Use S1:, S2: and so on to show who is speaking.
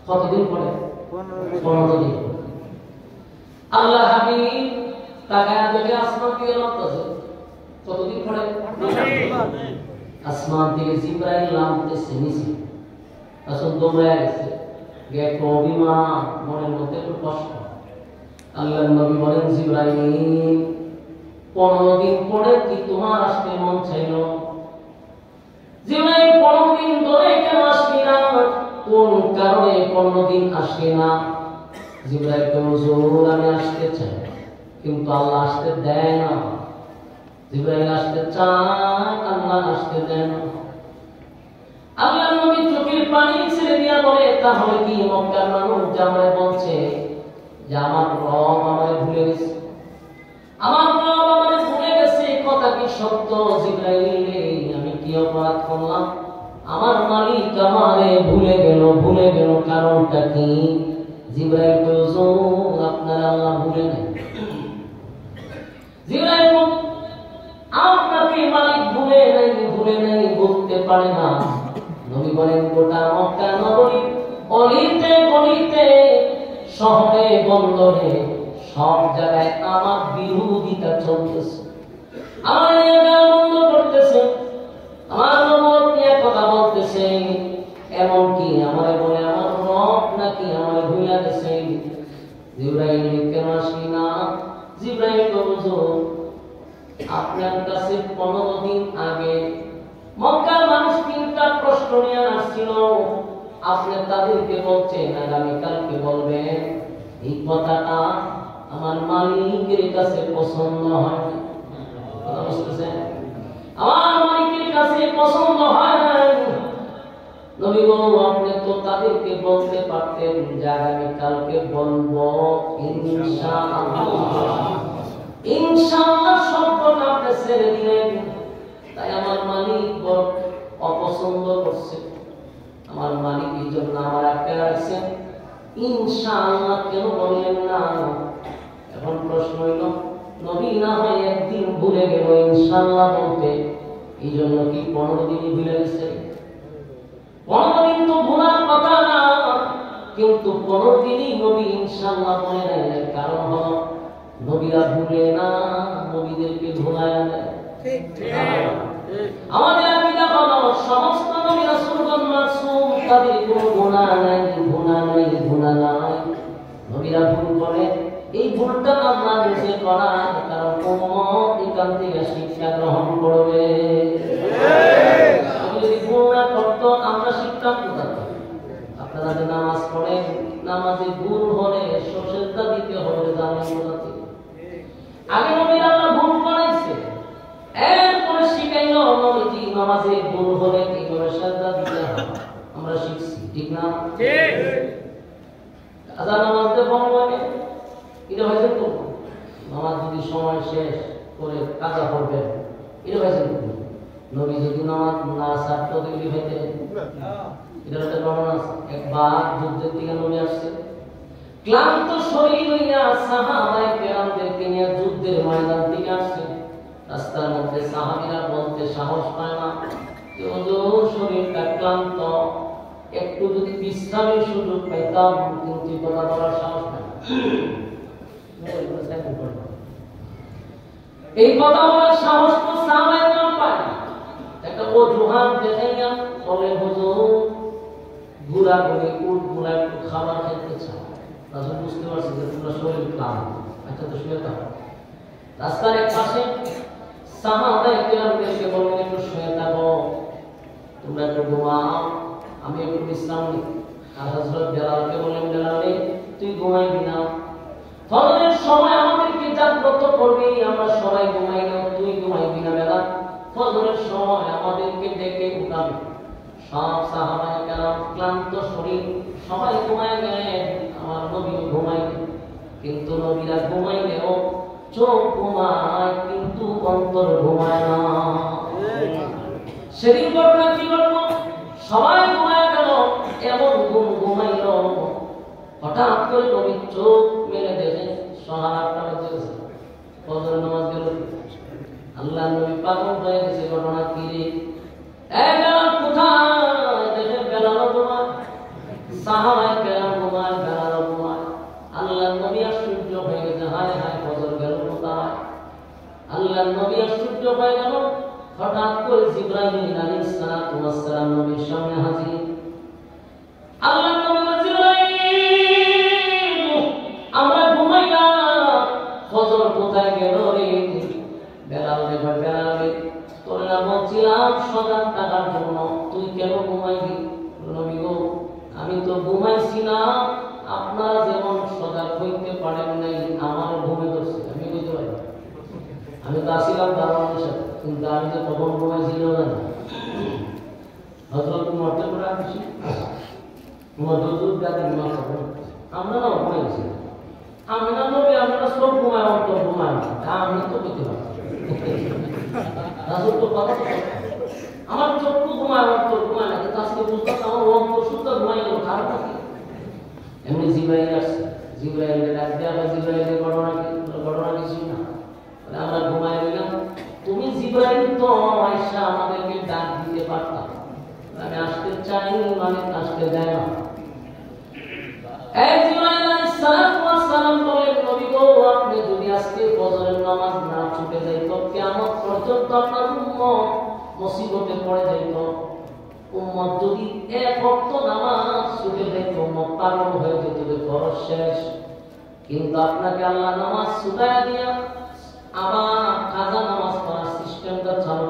S1: কতদিন পরে? 15 দিন। আল্লাহ হাবিব তাকায় দেখে আসমান থেকে নামতেছে। কতদিন পরে? আসমান থেকে জিবরাইল নামতেছে নিচে। রাসূল দৌড়ায় গেছে, গিয়ে একটু অভিমান, মনের মধ্যে একটু কষ্ট। আল্লাহর নবী বলেন, জিবরাইল 15 দিন পরে কি তোমার আসতে মন চাইল? জিবরাইল 15 দিন ধরে কেন আসলি না? কোন কারণে 15 দিন আসলি না? জিবরাইল কইল, হুজুর আমি আসতে চাই, কিন্তু আল্লাহ আসতে দেয় না। জিবরাইল আসতে চায়, আল্লাহ আসতে দেয় না। আল্লাহর নবী চোখের পানি ছেড়ে দিয়া বলে, তাহলে কি মক্কার মানুষ জামায় বলছে যে আমার রব আমারে ভুলে গেছে, আমার রব আমারে ভুলে গেছে, কথা কি সত্য? জিবরাইল আমি কি অপরাধ করলাম? আমার মালিক আমারে ভুলে গেল, কারণটা কি? জিবরাইল কইল, হুজুর আপনার আল্লাহ ভুলে নাই। জিবরাইল আপনাকে মালিক ভুলে নাই বলতে পারে না। নবী বলেন, গোটা মক্কা নগরী অলিতে গলিতে শহরে বন্দরে সব জায়গায় আমার বিরোধিতা চলতেছে, আমার নিয়ে বন্ধ করতেছে, আমার নবুয়ত নিয়ে কথা বলতেছে, এমনকি আমারে বলে আমার রব নাকি আমারে ভুলে গেছে। জিবরাইল কেন আসলি না? জিবরাইল বলল, আপনার কাছে 15 দিন আগে মক্কার মানুষ 3টা প্রশ্ন নিয়ে আসছিল, আপনি তাদেরকে বলছেন আগামীকালকে বলবেন। এই কথাটা আমার মালিকের কাছে পছন্দ হয় না। কথা বুঝতেছেন? আমার মালিকের কাছে পছন্দ হয় না। নবী গো, আপনি তো তাদেরকে বলতে পারতেন যে আগামীকালকে বলবো ইনশাআল্লাহ। ইনশাআল্লাহ শব্দটা আপনি ছেড়ে দিলেন, তাই আমার মালিক বড় অপছন্দ করছে। আমার মালিক এই জন্য আমার আটকে রাখছেন। ইনশাআল্লাহ কেন বললেন না? এখন প্রশ্ন হইল, নবী না হয় একদিন ভুলে গেল ইনশাআল্লাহ বলতে, এই জন্য কি 15 দিনই ভুলে গেছে? 15 দিন তো ভুলার কথা না, কিন্তু 15 দিনই নবী ইনশাআল্লাহ বলে নাই। কারণ হলো নবীরা ভুলে না, নবীদেরকে ভুলায় না। ঠিক ঠিক। আমাদের আকীদা হলো সমস্ত নবী রাসূলগণ মাসুম, তাদের কোনো গুনাহ নাই। নবীরা ভুল করে, এই ভুলটা আল্লাহ নিজে করান, কারণ উম্মত এখান থেকে শিক্ষা গ্রহণ করবে। যদি ভুল না করতো আমরা শিক্ষা কোথায়? আপনারা যে নামাজ পড়েন, নামাজে ভুল হলে সেজদা দিতে হবে, জানেন কোথা? আগে নবী আল্লাহ ভুল করাইছে, এরপরে শিখাইলো নবীজি নামাজে ভুল হলে কি করে সেজদা দিতে হবে, আমরা শিখছি। ঠিক না? ঠিক। আজান নামাজে বন্ধ লাগে, এটা হয়েছে তো নামাজ যদি সময় শেষ করে কাজা করবেন, এটা হয়েছে তো নবী যদি নামাজ না ছাড়তো দেখলি হইতে। এটা একটা ঘটনা। একবার যুদ্ধের দিকে নবী আসছে, ক্লান্ত শরীর লইয়া সাহাবায়ে কেরামদেরকে নিয়ে যুদ্ধের ময়দান থেকে আসছে। রাস্তার মধ্যে সাহাবীরা বলতে সাহস পায় না যে হুজুর শরীরটা ক্লান্ত, একটু যদি বিশ্রামের সুযোগ পাইতাম, কিন্তু কথা বলার সাহস পায় না। এই কথা বলার সাহস তো সাহাবায়ে কেরাম পায় না। একটা অজুহাত দেখাইয়া বলে, হুজুর ঘোরাঘুরি উট ঘোরা একটু খাবার খেতে চাও। রাসূল বুঝতে পারছে যে তোমরা শরীর ক্লান্ত, আচ্ছা তো শুয়ে থাকো। রাস্তার এক পাশে সাহাবায়ে কেরামদেরকে বললেন, একটু শুয়ে থাকো, তোমরা একটু ঘুমাও, আমি একটু বিশ্রাম নিই। আর হযরত বেলালকে বললেন, বেলাল তুই ঘুমাইবি না, ফজরের সময় আমাদেরকে জাগ্রত করবি, আমরা সবাই ঘুমাই না, তুই ঘুমাইবি না বেলাল, ফজরের সময় আমাদেরকে ডেকে উঠাবি। সব সাহাবায়ে কেরাম ক্লান্ত শরীর সবাই ঘুমায় গেলেন, আমার নবী ঘুমাইলেন। কিন্তু নবীরা ঘুমাইলেও চোখ ঘুমায়, কিন্তু অন্তর ঘুমায় না। সেদিন ঘটনা কি ঘটল? সবাই ঘুমায় গেল, এমন ঘুমাইল, হঠাৎ করে নবী চোখ মেলে দেখেন সহারাটা বেজে গেছে, ফজরের নামাজ গেল। আল্লাহ নবী পাগল হয়ে গেছে, ঘটনা কি রে? এই বেলাল কোথায়? দেখেন বেলাল ঘুমায়। সাহাবায়ে কেরাম ঘুমায়, বেলাল ঘুমায়। আল্লাহর নবী আশ্চর্য হয়ে গেছে, হায় হায় ফজর গেল কোথায়? আল্লাহর নবী আশ্চর্য হয়ে গেল। হঠাৎ করে জিবরাইল আলাইহিস সালাতু ওয়াস সালাম নবীর সামনে হাজির। আল্লাহর নবী বলেন, জিবরাইল, আমরা ঘুমাইলাম, ফজর কোথায় গেল রে? বেলাল রে, বেলাল রে, তোর না বলছিলাম সজাগ থাকার জন্য, তুই কেন ঘুমাইলি? নবী গো, আমি তো ঘুমাইছিলাম, আপনারা যেমন সজাগ হইতে পারেন নাই, আমার ঘুমে ধরছে, আমি বুঝতে পারি। আমি তো আসিলাম দারোয়ানের সাথে, কিন্তু আমি তো কখন ঘুমাইছিল না। হযরত মরতে পড়া খুশি মধুর গাছে আমরা না ঘুমাইছি, আমি না নবী, আমরা সব ঘুমাই, অন্তর ঘুমাই, আমি তো পেতে পারি। রাসূল তো কথা, আমার চক্ষু ঘুমায়, অন্তর ঘুমায় না, কিন্তু আজকে বুঝতে আমার অন্তর শুদ্ধ ঘুমাই গেল, কারণ কি? এমনি জিবরাইল আসছে, জিবরাইলের ডাক দিয়ে আবার জিবরাইলের ঘটনা কিছু না, আমরা ঘুমাই গেলাম। তুমি জিবরাইল তো আয়েশা আমাদেরকে ডাক দিতে পারতাম, আমি আসতে চাই, মানে আসতে দেয় না। এই জিবরাইল আলাইহিস সালাম বলেন, নবী গো, আপনি যদি আজকে ফজরের নামাজ না ছুটে যাইত, কিয়ামত পর্যন্ত আপনার উম্মত মুসিবতে পড়ে যাইত। উম্মত যদি এক ওয়াক্ত নামাজ ছুটে যাইত, উম্মত পাগল হয়ে যেত যে ফরজ শেষ। কিন্তু আপনাকে আল্লাহ নামাজ ছুটায়া দিয়া আবার কাজা নামাজ পড়ার সিস্টেমটা চালু